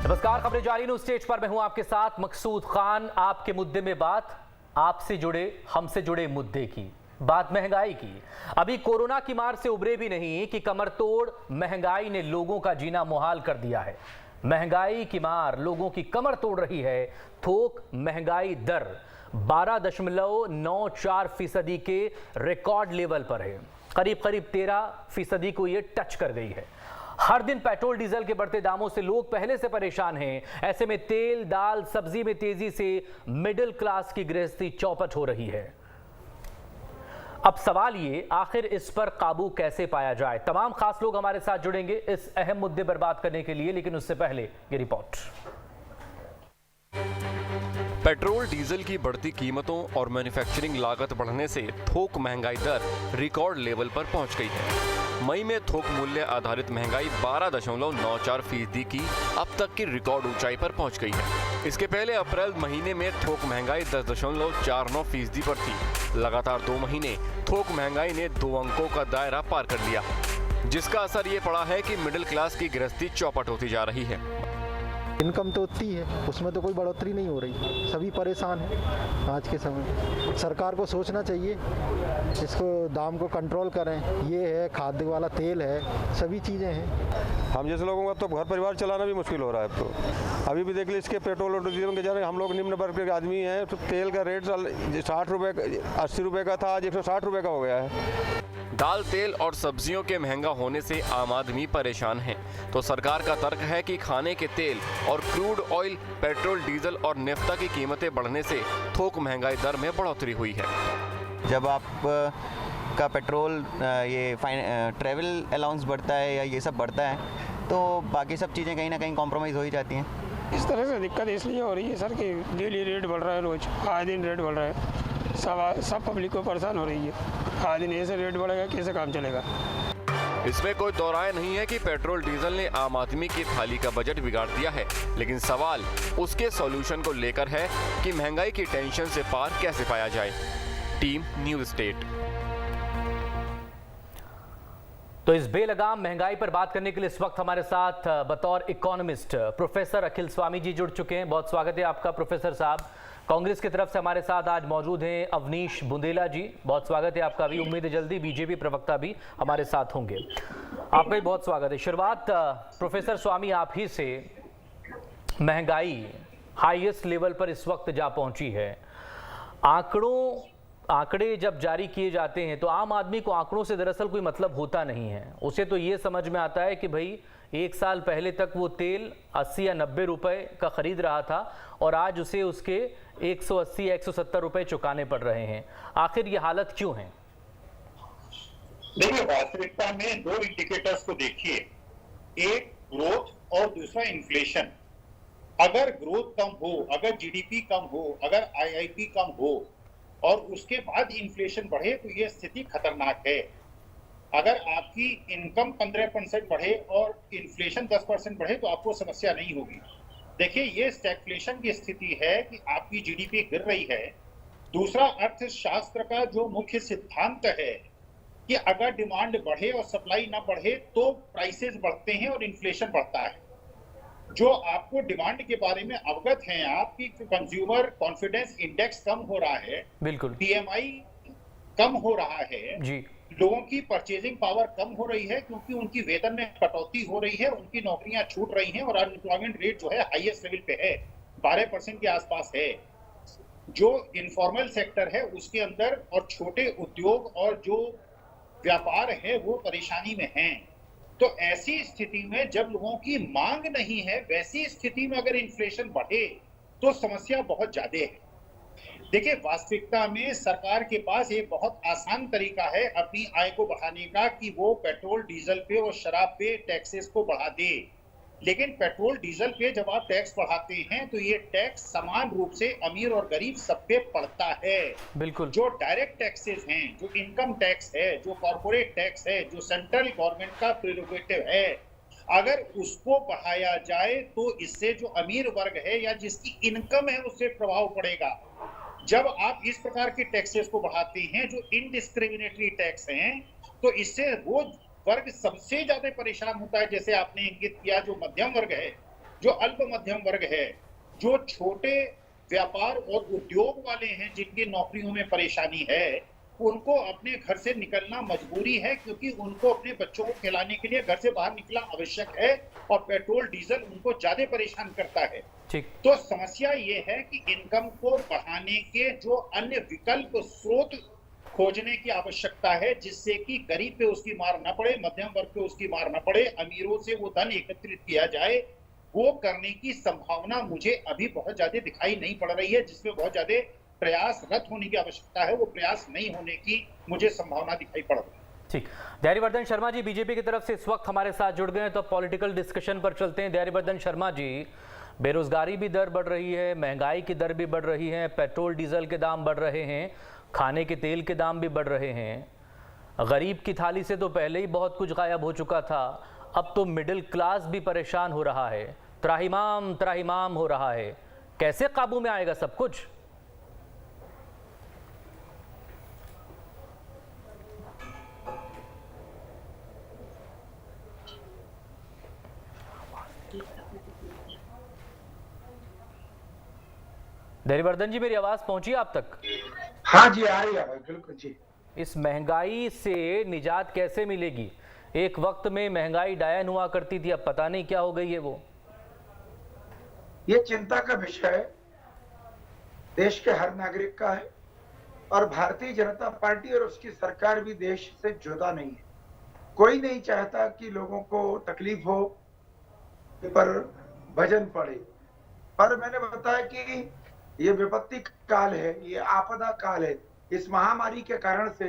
नमस्कार, खबरें जारी न्यूज स्टेज पर मैं हूं आपके साथ मकसूद खान। आपके मुद्दे में बात, आपसे जुड़े हमसे जुड़े मुद्दे की बात महंगाई की। अभी कोरोना की मार से उबरे भी नहीं कि कमर तोड़ महंगाई ने लोगों का जीना मुहाल कर दिया है। महंगाई की मार लोगों की कमर तोड़ रही है। थोक महंगाई दर 12.94% के रिकॉर्ड लेवल पर है। करीब 13% को ये टच कर गई है। हर दिन पेट्रोल डीजल के बढ़ते दामों से लोग पहले से परेशान हैं। ऐसे में तेल दाल सब्जी में तेजी से मिडिल क्लास की गृहस्थी चौपट हो रही है। अब सवाल ये, आखिर इस पर काबू कैसे पाया जाए? तमाम खास लोग हमारे साथ जुड़ेंगे इस अहम मुद्दे पर बात करने के लिए, लेकिन उससे पहले ये रिपोर्ट। पेट्रोल डीजल की बढ़ती कीमतों और मैन्युफैक्चरिंग लागत बढ़ने से थोक महंगाई दर रिकॉर्ड लेवल पर पहुंच गई है। मई में थोक मूल्य आधारित महंगाई 12.94% की अब तक की रिकॉर्ड ऊंचाई पर पहुंच गई है। इसके पहले अप्रैल महीने में थोक महंगाई 10.49% पर थी। लगातार 2 महीने थोक महंगाई ने 2 अंकों का दायरा पार कर लिया, जिसका असर ये पड़ा है कि मिडिल क्लास की गृहस्थी चौपट होती जा रही है। इनकम तो उतनी है, उसमें तो कोई बढ़ोतरी नहीं हो रही, सभी परेशान हैं आज के समय। सरकार को सोचना चाहिए, इसको दाम को कंट्रोल करें। ये है खाद्य वाला तेल है, सभी चीज़ें हैं। हम जैसे लोगों का तो घर परिवार चलाना भी मुश्किल हो रहा है। अब तो अभी भी देख लीजिए, इसके पेट्रोल और डीजल के जरिए हम लोग निम्न वर्ग के आदमी हैं, तो तेल का रेट 60 रुपये 80 रुपये का था, आज 160 रुपये का हो गया है। दाल तेल और सब्जियों के महंगा होने से आम आदमी परेशान है, तो सरकार का तर्क है कि खाने के तेल और क्रूड ऑयल, पेट्रोल डीजल और नेफ्ता की कीमतें बढ़ने से थोक महंगाई दर में बढ़ोतरी हुई है। जब आप का पेट्रोल ये ट्रैवल अलाउंस बढ़ता है या ये सब बढ़ता है, तो बाकी सब चीज़ें कहीं ना कहीं कॉम्प्रोमाइज़ हो ही जाती हैं। इस तरह से दिक्कत इसलिए हो रही है सर कि डेली रेट बढ़ रहा है, रोज आए दिन रेट बढ़ रहा है। सब पब्लिक को परेशान हो रही है। आए दिन ऐसे रेट बढ़ेगा, कैसे काम चलेगा? इसमें कोई दो राय नहीं है कि पेट्रोल डीजल ने आम आदमी की थाली का बजट बिगाड़ दिया है, लेकिन सवाल उसके सॉल्यूशन को लेकर है कि महंगाई की टेंशन से पार कैसे पाया जाए। Team news state. तो इस बेलगाम महंगाई पर बात करने के लिए इस वक्त हमारे साथ बतौर इकोनॉमिस्ट प्रोफेसर अखिल स्वामी जी जुड़ चुके हैं। बहुत स्वागत है आपका प्रोफेसर साहब। कांग्रेस की तरफ से हमारे साथ आज मौजूद हैं अवनीश बुंदेला जी, बहुत स्वागत है आपका भी। उम्मीद है जल्दी बीजेपी प्रवक्ता भी हमारे साथ होंगे। आपका भी बहुत स्वागत है। शुरुआत प्रोफेसर स्वामी आप ही से। महंगाई हाईएस्ट लेवल पर इस वक्त जा पहुंची है। आंकड़े जब जारी किए जाते हैं तो आम आदमी को आंकड़ों से दरअसल कोई मतलब होता नहीं है। उसे तो ये समझ में आता है कि भाई 1 साल पहले तक वो तेल 80 या 90 रुपए का खरीद रहा था और आज उसे उसके 180 या 170 रुपए चुकाने पड़ रहे हैं। आखिर ये हालत क्यों है? देखिए, वास्तविकता में 2 इंडिकेटर्स को देखिए, एक ग्रोथ और दूसरा इन्फ्लेशन। अगर ग्रोथ कम हो, अगर जीडीपी कम हो, अगर आईआईपी कम हो और उसके बाद इन्फ्लेशन बढ़े तो ये स्थिति खतरनाक है। अगर आपकी इनकम 15% बढ़े और इन्फ्लेशन 10% बढ़े तो आपको समस्या नहीं होगी। देखिए, ये स्टैगफ्लेशन की स्थिति है कि आपकी जीडीपी गिर रही है। दूसरा, अर्थशास्त्र का जो मुख्य सिद्धांत है कि अगर डिमांड बढ़े और सप्लाई ना बढ़े तो प्राइसेस बढ़ते हैं और इन्फ्लेशन बढ़ता है। जो आपको डिमांड के बारे में अवगत हैं आप कि कंज्यूमर कॉन्फिडेंस इंडेक्स कम हो रहा है, बिल्कुल, पीएमआई कम हो रहा है जी, लोगों की परचेजिंग पावर कम हो रही है क्योंकि उनकी वेतन में कटौती हो रही है, उनकी नौकरियां छूट रही हैं और अनएम्प्लॉयमेंट रेट जो है हाईएस्ट लेवल पे है, 12% के आसपास है। जो इनफॉर्मल सेक्टर है उसके अंदर और छोटे उद्योग और जो व्यापार है वो परेशानी में हैं। तो ऐसी स्थिति में जब लोगों की मांग नहीं है, वैसी स्थिति में अगर इन्फ्लेशन बढ़े तो समस्या बहुत ज्यादा है। देखिए, वास्तविकता में सरकार के पास एक बहुत आसान तरीका है अपनी आय को बढ़ाने का कि वो पेट्रोल डीजल पे और शराब पे टैक्सेस को बढ़ा दे। लेकिन पेट्रोल डीजल पे जब आप टैक्स बढ़ाते हैं तो ये टैक्स समान रूप से अमीर और गरीब सब पे पड़ता है। बिल्कुल, जो डायरेक्ट टैक्सेस हैं, जो इनकम टैक्स है, जो कॉर्पोरेट टैक्स है, जो सेंट्रल गवर्नमेंट का प्रेरोगेटिव है, अगर उसको बढ़ाया जाए तो इससे जो अमीर वर्ग है या जिसकी इनकम है उससे प्रभाव पड़ेगा। जब आप इस प्रकार के टैक्सेस को बढ़ाते हैं जो इनडिस्क्रिमिनेटरी टैक्स हैं, तो इससे वो वर्ग सबसे ज्यादा परेशान होता है। जैसे आपने इंगित किया, जो मध्यम वर्ग है, जो अल्प मध्यम वर्ग है, जो छोटे व्यापार और उद्योग वाले हैं, जिनकी नौकरियों में परेशानी है, उनको अपने घर से निकलना मजबूरी है, क्योंकि उनको अपने बच्चों को खिलाने के लिए घर से बाहर निकलना आवश्यक है और पेट्रोल डीजल उनको ज्यादा परेशान करता है। तो समस्या ये है कि इनकम को बढ़ाने के जो अन्य विकल्प स्रोत खोजने की आवश्यकता है, जिससे कि गरीब पे उसकी मार न पड़े, मध्यम वर्ग पे उसकी मार न पड़े, अमीरों से वो धन एकत्रित किया जाए। वो करने की संभावना मुझे अभी बहुत ज्यादा दिखाई नहीं पड़ रही है, जिसमें बहुत ज्यादा प्रयासरत होने की आवश्यकता है। वो प्रयास नहीं होने की मुझे संभावना दिखाई पड़ रही है। ठीक, धैर्यवर्धन शर्मा जी बीजेपी की तरफ से इस वक्त हमारे साथ जुड़ गए हैं, तो पॉलिटिकल डिस्कशन पर चलते हैं। धैर्यवर्धन शर्मा जी, बेरोजगारी भी दर बढ़ रही है, महंगाई की दर भी बढ़ रही है, पेट्रोल डीजल के दाम बढ़ रहे हैं, खाने के तेल के दाम भी बढ़ रहे हैं। गरीब की थाली से तो पहले ही बहुत कुछ गायब हो चुका था, अब तो मिडिल क्लास भी परेशान हो रहा है, त्राहिमाम त्राहिमाम हो रहा है। कैसे काबू में आएगा सब कुछ? धैर्यवर्धन जी, मेरी आवाज पहुंची आप तक? हाँ जी, आ रही है भाई, बिल्कुल जी। इस महंगाई से निजात कैसे मिलेगी? एक वक्त में महंगाई डायन हुआ करती थी, अब पता नहीं क्या हो गई है वो। ये चिंता का विषय देश के हर नागरिक का है और भारतीय जनता पार्टी और उसकी सरकार भी देश से जुदा नहीं है। कोई नहीं चाहता कि लोगों को तकलीफ हो, पर भजन पड़े। पर मैंने बताया कि ये विपत्ति काल है, ये आपदा काल है। इस महामारी के कारण से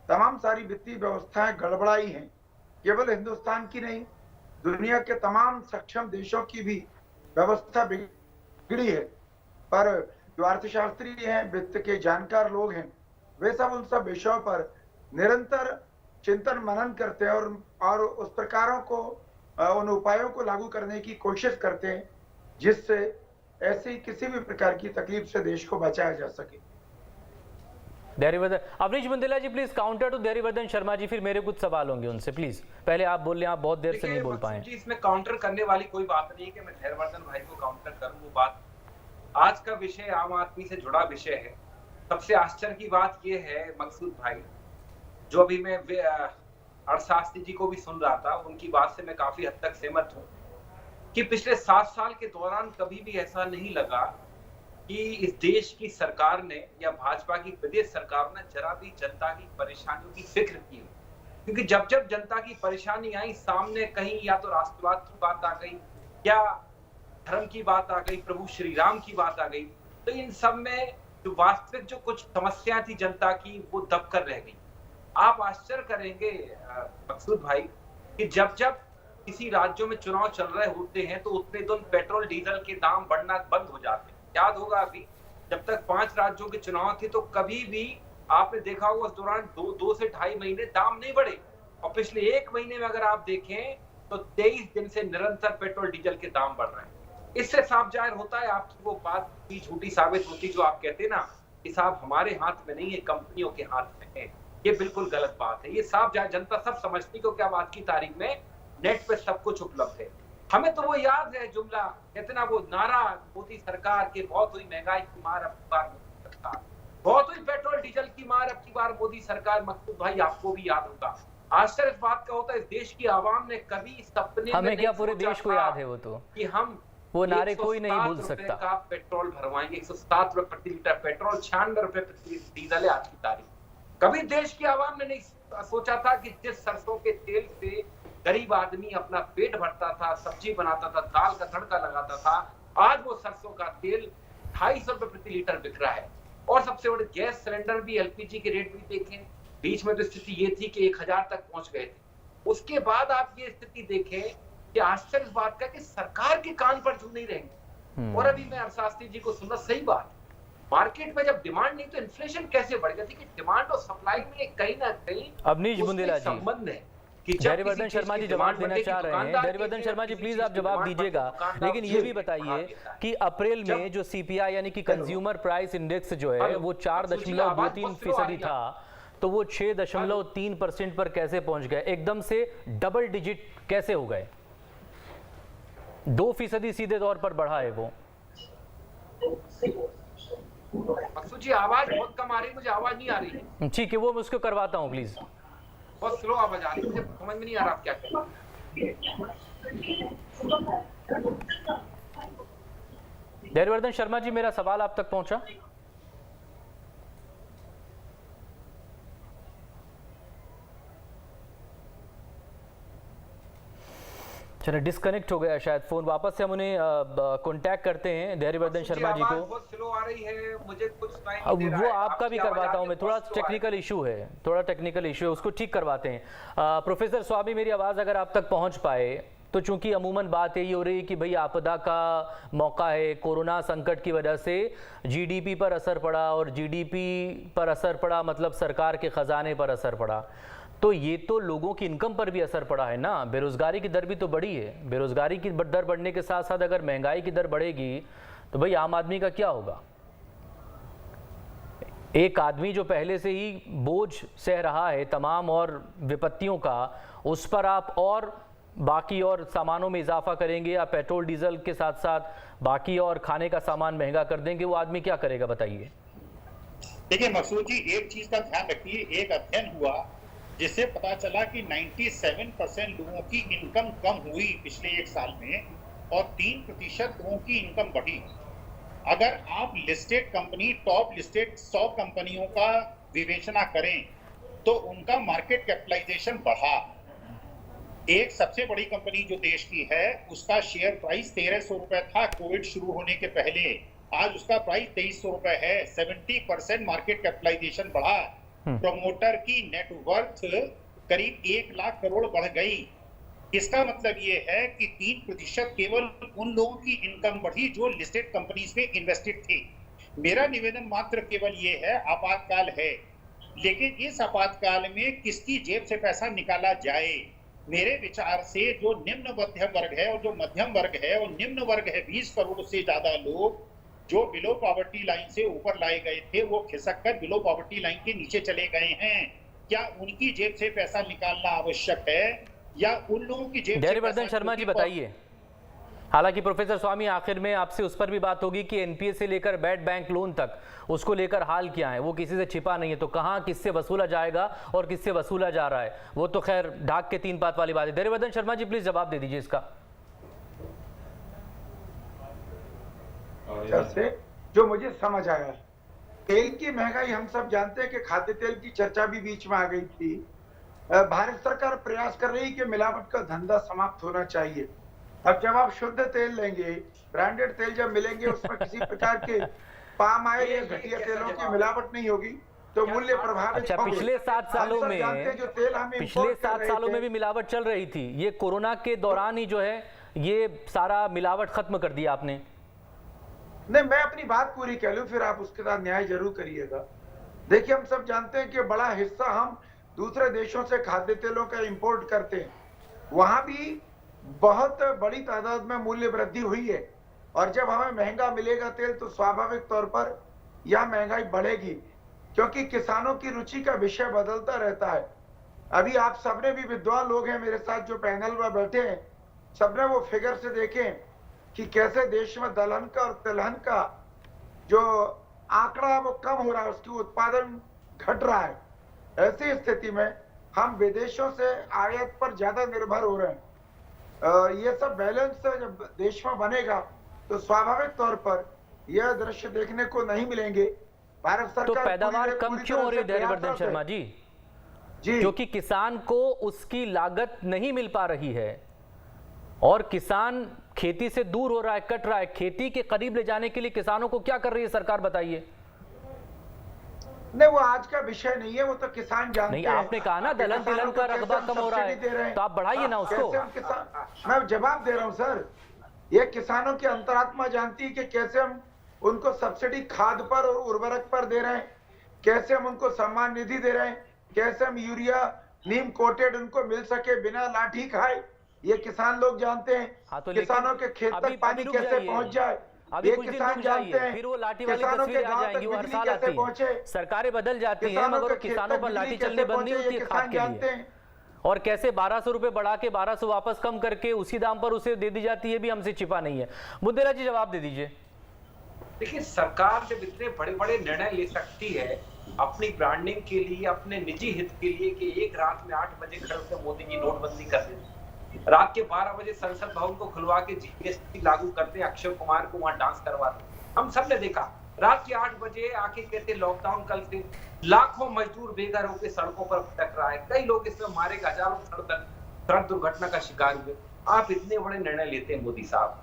तमाम सारी वित्तीय व्यवस्थाएं गड़बड़ाई हैं। केवल हिंदुस्तान की नहीं, दुनिया के तमाम सक्षम देशों की भी व्यवस्था बिगड़ी है। पर जो अर्थशास्त्री हैं, वित्त के जानकार लोग हैं, वे सब उन सब विषयों पर निरंतर चिंतन मनन करते हैं और उस प्रकारों को, उन उपायों को लागू करने की कोशिश करते हैं जिससे ऐसी किसी भी प्रकार की तकलीफ से देश को बचाया जा सके। Dhairyavardhan, Avnish Bundela ji please counter to Dhairyavardhan Sharma ji, फिर मेरे कुछ सवाल होंगे उनसे, प्लीज। पहले आप बोल लें, आप बहुत देर से नहीं बोल पाए। जी, इसमें काउंटर करने वाली कोई बात नहीं है कि मैं धैर्यवर्धन भाई को काउंटर करूं। वो बात, आज का विषय आम आदमी से जुड़ा विषय है। सबसे आश्चर्य की बात यह है मकसूद भाई, जो अभी मैं अर्थशास्त्री जी को भी सुन रहा था, उनकी बात से मैं काफी हद तक सहमत हूँ कि पिछले 7 साल के दौरान कभी भी ऐसा नहीं लगा कि इस देश की सरकार ने या भाजपा की प्रदेश सरकार ने जरा भी जनता की परेशानियों की फिक्र की। क्योंकि जब जब जनता की परेशानी आई, सामने कहीं या तो राष्ट्रवाद की बात आ गई या धर्म की बात आ गई, प्रभु श्री राम की बात आ गई, तो इन सब में जो वास्तविक जो कुछ समस्या थी जनता की, वो दबकर रह गई। आप आश्चर्य करेंगे मकसूद भाई कि जब जब किसी राज्यों में चुनाव चल रहे होते हैं तो उतने दिन पेट्रोल डीजल के दाम बढ़ना बंद हो जाते हैं। याद होगा अभी जब तक 5 राज्यों के चुनाव थे तो कभी भी आपने देखा होगा उस दौरान 2 से 2.5 महीने दाम नहीं बढ़े, और पिछले 1 महीने में अगर आप देखें तो 23 दिन से निरंतर पेट्रोल डीजल के दाम बढ़ रहे हैं। इससे साफ जाहिर होता है, आपकी वो बात भी झूठी साबित होती जो आप कहते हैं ना कि साहब हमारे हाथ में नहीं है, कंपनियों के हाथ में है। ये बिल्कुल गलत बात है। ये साफ जाहिर जनता सब समझती, क्योंकि अब आज की तारीख में नेट पे सब कुछ उपलब्ध है। हमें तो वो याद है जुमला, कहते ना वो नारा मोदी सरकार के, बहुत हुई महंगाई की मार अब की बार मोदी सरकार, बहुत हुई पेट्रोल डीजल की मार अब की बार मोदी सरकार। मकसूद भाई आपको भी याद होगा। आश्चर्य इस बात का होता है, इस देश की आवाम ने कभी सपने हमें क्या पूरे देश को याद है वो तो, कि हम वो नारे कोई नहीं भूल सकता का पेट्रोल भरवाएंगे। 107 रुपए प्रति लीटर पेट्रोल, 96 रुपए प्रति लीटर डीजल है आज की तारीख। कभी देश की आवाम ने नहीं सोचा था कि जिस सरसों के तेल से गरीब आदमी अपना पेट भरता था, सब्जी बनाता था, दाल का तड़का लगाता था, आज वो सरसों का तेल 250 रुपए प्रति लीटर बिक रहा है। और सबसे बड़ी गैस सिलेंडर भी, एलपीजी के रेट भी देखें, बीच में तो स्थिति ये थी कि 1000 तक पहुंच गए थे। उसके बाद आप ये स्थिति देखें कि आश्चर्य इस बात का कि सरकार के कान पर जू नहीं रहेंगे। और अभी मैं अर्थशास्त्री जी को सुनना, सही बात, मार्केट में जब डिमांड नहीं तो इन्फ्लेशन कैसे बढ़ गया? कि डिमांड और सप्लाई में कहीं ना कहीं अवनीश बुंदेला जी संबंध है। धैर्यवर्धन शर्मा जी जवाब देना चाह रहे हैं। धैर्यवर्धन शर्मा जी प्लीज आप जवाब दीजिएगा, लेकिन ये भी बताइए कि अप्रैल में जो सीपीआई यानी कि कंज्यूमर प्राइस इंडेक्स जो है वो 4.23% था, तो वो 6.3% पर कैसे पहुंच गए? एकदम से डबल डिजिट कैसे हो गए? 2% सीधे तौर पर बढ़ा है वो। मकसूद जी आवाज बहुत कम आ रही है, मुझे आवाज नहीं आ रही है। ठीक है, वो मैं उसको करवाता हूँ प्लीज। बहुत स्लो आवाज आ रही है, मुझे समझ में नहीं आ रहा आप क्या कह रहे हैं। धैर्यवर्धन शर्मा जी, मेरा सवाल आप तक पहुंचा? चलो डिस्कनेक्ट हो गया शायद फोन, वापस से हम उन्हें कांटेक्ट करते हैं धैर्यवर्धन शर्मा जी को। बहुत स्लो आ रही है, मुझे कुछ सुनाई नहीं दे रहा वो है। आपका भी करवाता हूं मैं, थोड़ा टेक्निकल इशू है, थोड़ा टेक्निकल इशू है, उसको ठीक करवाते हैं। प्रोफेसर स्वामी, मेरी आवाज़ अगर आप तक पहुंच पाए तो, चूंकि अमूमन बात यही हो रही है कि भाई आपदा का मौका है, कोरोना संकट की वजह से जीडीपी पर असर पड़ा, और जीडीपी पर असर पड़ा मतलब सरकार के खजाने पर असर पड़ा, तो ये तो लोगों की इनकम पर भी असर पड़ा है ना। बेरोजगारी की दर भी तो बढ़ी है, बेरोजगारी की दर बढ़ने के साथ साथ अगर महंगाई की दर बढ़ेगी तो भाई आम आदमी का क्या होगा? एक आदमी जो पहले से ही बोझ सह रहा है तमाम और विपत्तियों का, उस पर आप और बाकी और सामानों में इजाफा करेंगे या पेट्रोल डीजल के साथ साथ बाकी और खाने का सामान महंगा कर देंगे, वो आदमी क्या करेगा बताइए? देखिए मकसूद जी, एक चीज का ध्यान रखिए, एक अध्ययन हुआ जिससे पता चला कि 97% लोगों की इनकम कम हुई पिछले एक साल में और 3% लोगों की इनकम बढ़ी। अगर आप लिस्टेड कंपनी, टॉप लिस्टेड 100 कंपनियों का विवेचना करें तो उनका मार्केट कैपिटलाइजेशन बढ़ा। एक सबसे बड़ी कंपनी जो देश की है, उसका शेयर प्राइस 1300 रुपए था कोविड शुरू होने के पहले, आज उसका प्राइस 2300 रुपए है। 70% मार्केट कैपिटलाइजेशन बढ़ा। प्रमोटर की नेटवर्थ करीब 1 लाख करोड़ बढ़ गई। इसका मतलब ये है कि 3% केवल उन लोगों की इनकम बढ़ी जो लिस्टेड कंपनीज में इन्वेस्टेड थे। मेरा निवेदन मात्र केवल ये है, आपातकाल है, लेकिन इस आपातकाल में किसकी जेब से पैसा निकाला जाए? मेरे विचार से जो निम्न मध्यम वर्ग है और जो मध्यम वर्ग है और निम्न वर्ग है, 20 करोड़ से ज्यादा लोग जो बिलो पॉवर्टी लाइन से ऊपर लाए गए थे, वो खिसक कर बिलो पॉवर्टी लाइन के नीचे चले गए हैं। क्या उनकी जेब से पैसा निकालना आवश्यक है या उन लोगों की जेब? धैर्यवर्धन शर्मा जी बताइए। हालांकि प्रोफेसर स्वामी, आखिर में आपसे उस पर भी बात होगी कि एनपीए से लेकर बैड बैंक लोन तक उसको लेकर हाल क्या है, वो किसी से छिपा नहीं है, तो कहां किससे वसूला जाएगा और किससे वसूला जा रहा है, वो तो खैर ढाक के 3 बात वाली बात है। धैर्यवर्धन शर्मा जी प्लीज जवाब दे दीजिए इसका। से जो मुझे समझ आया, तेल की महंगाई, हम सब जानते हैं कि खाद्य तेल की चर्चा भी बीच में आ गई थी। भारत सरकार प्रयास कर रही कि मिलावट का धंधा समाप्त होना चाहिए। अब जब आप शुद्ध तेल लेंगे, ब्रांडेड तेल जब मिलेंगे, उसमें किसी प्रकार के पाम ऑयल या घटिया तेलों की मिलावट नहीं होगी तो मूल्य प्रभावित। अच्छा, पिछले 7 सालों में, जो तेल हम पिछले 7 सालों में भी मिलावट चल रही थी, ये कोरोना के दौरान ही जो है ये सारा मिलावट खत्म कर दिया आपने। नहीं, मैं अपनी बात पूरी कह लूं, फिर आप उसके साथ न्याय जरूर करिएगा। देखिए, हम सब जानते हैं कि बड़ा हिस्सा हम दूसरे देशों से खाद्य तेलों का इंपोर्ट करते हैं, वहां भी बहुत बड़ी तादाद में मूल्य वृद्धि हुई है, और जब हमें महंगा मिलेगा तेल तो स्वाभाविक तौर पर यह महंगाई बढ़ेगी, क्योंकि किसानों की रुचि का विषय बदलता रहता है। अभी आप सबने भी, विद्वान लोग हैं मेरे साथ जो पैनल में बैठे हैं, सबने वो फिगर से देखें कि कैसे देश में दलहन का और तिलहन का जो आंकड़ा है वो कम हो रहा है, उसकी उत्पादन घट रहा है। ऐसी स्थिति में हम विदेशों से आयात पर ज्यादा निर्भर हो रहे हैं। ये सब बैलेंस जब देश में बनेगा तो स्वाभाविक तौर पर यह दृश्य देखने को नहीं मिलेंगे। भारत सरकार तो पैदावार कम क्यों हो रही है धैर्यवर्धन शर्मा जी? क्योंकि किसान को उसकी लागत नहीं मिल पा रही है और किसान खेती से दूर हो रहा है, कट रहा है। खेती के करीब ले जाने के लिए किसानों को क्या कर रही है सरकार बताइए? नहीं, वो आज का विषय नहीं है, वो तो किसान जानते हैं। नहीं, आपने कहा ना दलहन तिलहन का रकबा कम हो रहा है, तो आप बढ़ाइए ना उसको। मैं जवाब दे रहा हूं सर, ये किसानों की अंतरात्मा जानती है कि कैसे हम उनको सब्सिडी खाद पर और उर्वरक पर दे रहे हैं, कैसे हम उनको सम्मान निधि दे रहे हैं, कैसे हम यूरिया नीम कोटेड उनको मिल सके बिना लाठी खाए, ये किसान लोग जानते हैं। हाँ, तो किसानों के खेत तक पानी कैसे पहुंच जाए, अभी ये कुछ दिन किसान जानते हैं। फिर वो लाठी वाली तस्वीरें आ जाएंगी, वो हर साल आती है। सरकारें बदल जाती हैं मगर किसानों पर लाठी चलनी बंद नहीं होती है खाद के लिए। और कैसे 1200 रुपए बढ़ा के 1200 वापस कम करके उसी दाम पर उसे दे दी जाती है, भी हमसे छिपा नहीं है। बुंदेला जी जवाब दे दीजिए। देखिए, सरकार जब इतने बड़े बड़े निर्णय ले सकती है अपनी ब्रांडिंग के लिए, अपने निजी हित के लिए, कि एक रात में 8 बजे खड़े होकर मोदी जी नोटबंदी कर देते, रात के 12 बजे संसद भवन को खुलवा के जीएसटी लागू करते, अक्षय कुमार को वहां डांस करवाते। हम सब ने देखा, रात के 8 बजे आके कहते लॉकडाउन कल से, लाखों मजदूर बेघर होकर सड़कों पर भटक रहा है, कई लोग इसमें मारे गए, हजारों सड़क दुर्घटना का शिकार हुए। आप इतने बड़े निर्णय लेते हैं मोदी साहब।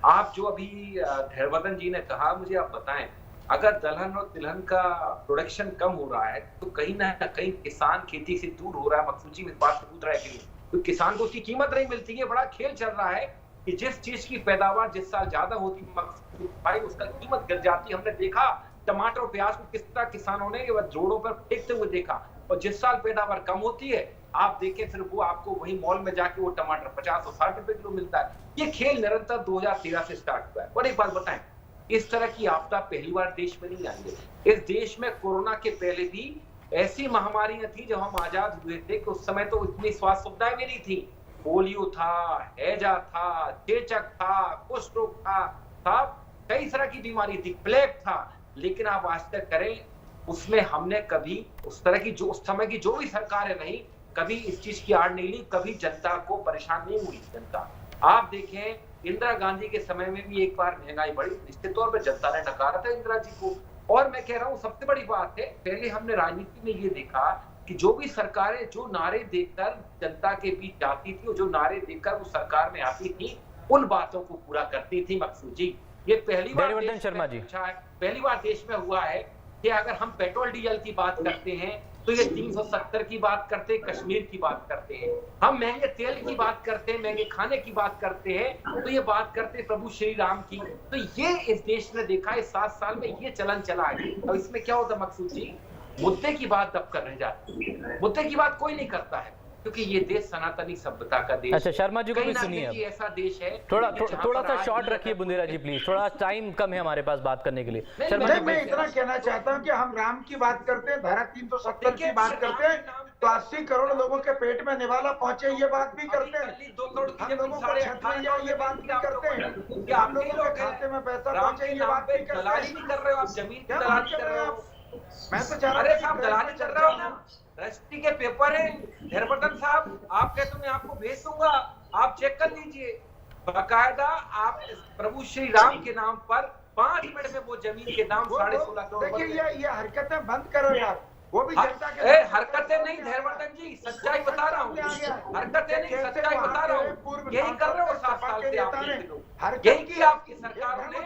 आप जो अभी धैर्यवर्धन जी ने कहा, मुझे आप बताएं, अगर दलहन और तिलहन का प्रोडक्शन कम हो रहा है तो कहीं ना कहीं किसान खेती से दूर हो रहा है। मकसूद जी इस बात से पूछ रहा है कि तो किसान को उसकी कीमत नहीं मिलती है। बड़ा खेल चल रहा है कि जिस चीज की पैदावार जिस साल ज्यादा होती भाई उसका कीमत गिर जाती। हमने देखा टमाटर और प्याज को किस तरह किसानों ने जोड़ों पर फेंकते हुए देखा, और जिस साल पैदावार कम होती है आप देखें फिर वो आपको वही मॉल में जाके वो टमाटर 50 और 60 रुपए किलो मिलता है। ये खेल निरंतर 2013 से स्टार्ट हुआ है। और एक बात बताएं, इस तरह की आपदा पहली बार देश में नहीं आई है। इस देश में कोरोना के पहले भी ऐसी महामारियां थी जब हम आजाद हुए थे कि उस समय तो इतनी स्वास्थ्य सुविधाएं भी नहीं थी। पोलियो था, हैजा था, चेचक था, कुष्ठ रोग था, कई तरह की बीमारी थी, प्लेग था। लेकिन आप आज तक करें, उसमें हमने कभी उस तरह की जो उस समय की जो भी सरकार है नहीं, कभी इस चीज की आड़ नहीं ली, कभी जनता को परेशान नहीं हुई जनता। आप देखें इंदिरा गांधी के समय में भी एक बार महंगाई बढ़ी, निश्चित तौर पर जनता ने नकारा था इंदिरा जी को। और मैं कह रहा हूं सबसे बड़ी बात है, पहले हमने राजनीति में ये देखा कि जो भी सरकारें जो नारे देकर जनता के बीच जाती थी, जो नारे देकर वो सरकार में आती थी, उन बातों को पूरा करती थी। मकसूद जी, ये पहली बार शर्मा जी पहली बार देश में हुआ है कि अगर हम पेट्रोल डीजल की बात करते हैं तो ये 370 की बात करते हैं, कश्मीर की बात करते हैं। हम महंगे तेल की बात करते हैं, महंगे खाने की बात करते हैं तो ये बात करते हैं प्रभु श्री राम की। तो ये इस देश ने देखा है 7 साल में ये चलन चला है। और इसमें क्या होता मकसूद जी, मुद्दे की बात दबकर रह जाती है, मुद्दे की बात कोई नहीं करता है, क्योंकि ये देश सनातनी सभ्यता का देश। अच्छा शर्मा जी को भी सुनिए, ऐसा देश है थोड़ा सा शॉर्ट रखिए बुंदेला जी प्लीज, थोड़ा टाइम कम है हमारे पास बात करने के लिए। शर्मा जी, मैं इतना कहना चाहता हूं कि हम राम की बात करते हैं, धारा 370 की बात करते हैं तो 80 करोड़ लोगों के पेट में निवाला पहुंचे ये बात भी करते हैं, 2 करोड़ हम लोगों को छत मिल जाए ये बात भी करते हैं, हम लोगों के खाते में पैसा पहुंचे ये बात भी करते हैं। दलाली नहीं कर रहे हो आप, जमीन की दलाली कर रहे हो। मैं तो चाह रहा हूं, अरे साहब दलाली कर रहे हो ना, रजिस्ट्री के पेपर है धैर्यवर्धन साहब, आप कहते हो मैं आपको भेज दूंगा, आप चेक कर लीजिए बाकायदा। आप प्रभु श्री राम के नाम पर 5 मिनट में वो जमीन के दाम 16.5 करोड़। देखिए ये हरकतें बंद करो यार, वो भी जनता के हरकतें नहीं धैर्यवर्धन जी, सच्चाई बता रहा हूँ, हरकतें नहीं सच्चाई बता रहा हूँ। यही कर रहे हो 7 साल से आप, यही की आपकी सरकारों ने,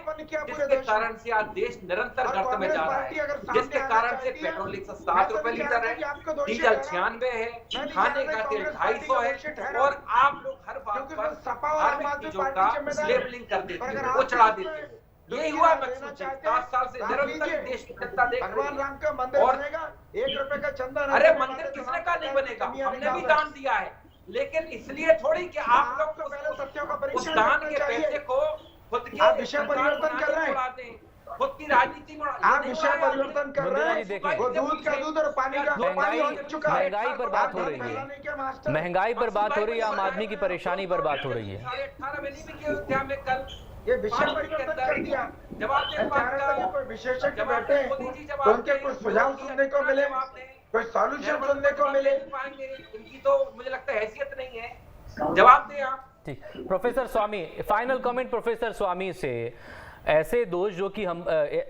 जिसके कारण से आज देश निरंतर गर्त में जा रहा है, जिसके कारण से पेट्रोल 107 रुपए लीटर है, डीजल 96 है, खाने का तेल 250 है, और आप लोग हर बात पर धार्मिक चीजों का लेबलिंग कर देते हो, वो चढ़ा देते हो। यही हुआ मकसूद 7 साल से निरंतर देश की जनता देख रही है। राम का मंदिर बनेगा, 1 रुपए का चंदा। अरे मंदिर किसने का नहीं बनेगा, हमने भी दान दिया है, लेकिन इसलिए थोड़ी कि आप लोग को पहले सत्यों का उस दान के पैसे को खुद के विषय परिवर्तन कर रहे हैं, खुद की राजनीति में आप विषय परिवर्तन कर रहे हैं। वो दूध का दूध और पानी का पानी हो चुका है। महंगाई पर बात हो रही है, महंगाई पर बात हो रही है, आम आदमी की परेशानी पर बात हो रही है। 18 महीने में क्या अयोध्या में कल ये विषय परिवर्तन कर दिया। कोई विशेषज्ञ बैठे तो उनके कुछ सुझाव सुनने को मिले, कोई सॉल्यूशन सुनने को मिले। इनकी तो मुझे लगता है हैसियत नहीं है, जवाब दें आप। ठीक, प्रोफेसर स्वामी, फाइनल कमेंट प्रोफेसर स्वामी से। ऐसे दोस्त जो कि हम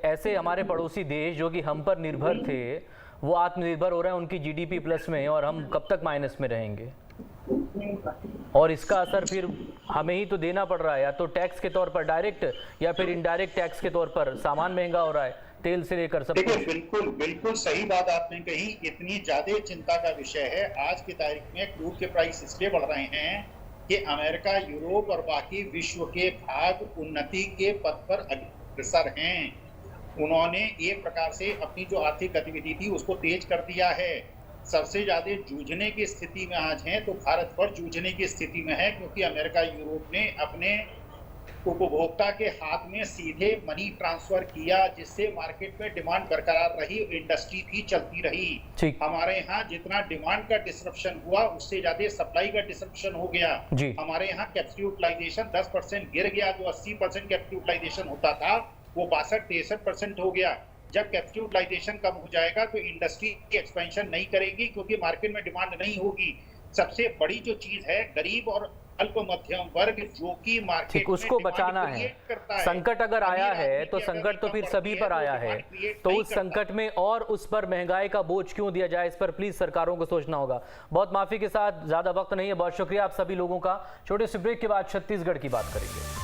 ऐसे हमारे पड़ोसी देश जो कि हम पर निर्भर थे वो आत्मनिर्भर हो रहे हैं, उनकी जीडीपी प्लस में है, और हम कब तक माइनस में रहेंगे? और इसका असर फिर हमें ही तो देना पड़ रहा है, या तो टैक्स के तौर पर डायरेक्ट या फिर इनडायरेक्ट टैक्स के तौर पर। सामान महंगा हो रहा है, तेल से लेकर सब कुछ। बिल्कुल सही बात आपने कही। इतनी ज्यादा चिंता का विषय है आज की तारीख में क्रूड के प्राइस इसलिए बढ़ रहे हैं कि अमेरिका, यूरोप और बाकी विश्व के भाग उन्नति के पथ पर अग्रसर हैं। उन्होंने एक प्रकार से अपनी जो आर्थिक गतिविधि थी उसको तेज कर दिया है। सबसे ज्यादा जूझने की स्थिति में आज हैं तो भारत पर जूझने की स्थिति में है, क्योंकि अमेरिका, यूरोप ने अपने उपभोक्ता के हाथ में सीधे मनी ट्रांसफर किया, जिससे मार्केट में डिमांड बरकरार रही, इंडस्ट्री भी चलती रही। हमारे यहाँ जितना डिमांड का डिसरप्शन हुआ उससे ज्यादा सप्लाई का डिसरप्शन हो गया। हमारे यहाँ कैपेसिटी यूटिलाइजेशन 10% गिर गया। जो 80% कैपेसिटी यूटिलाइजेशन होता था वो 62-63% हो गया। जब कैपेसिटी यूटिलाइजेशन कम हो जाएगा तो इंडस्ट्री की एक्सपेंशन नहीं करेगी, क्योंकि मार्केट में डिमांड नहीं होगी। सबसे बड़ी जो चीज है, गरीब और अल्प मध्यम वर्ग जो कि मार्केट उसको बचाना है। संकट अगर आया है तो संकट तो फिर सभी पर आया है, तो उस संकट में और उस पर महंगाई का बोझ क्यों दिया जाए, इस पर प्लीज सरकारों को सोचना होगा। बहुत माफी के साथ, ज्यादा वक्त नहीं है, बहुत शुक्रिया आप सभी लोगों का। छोटे से ब्रेक के बाद छत्तीसगढ़ की बात करेंगे।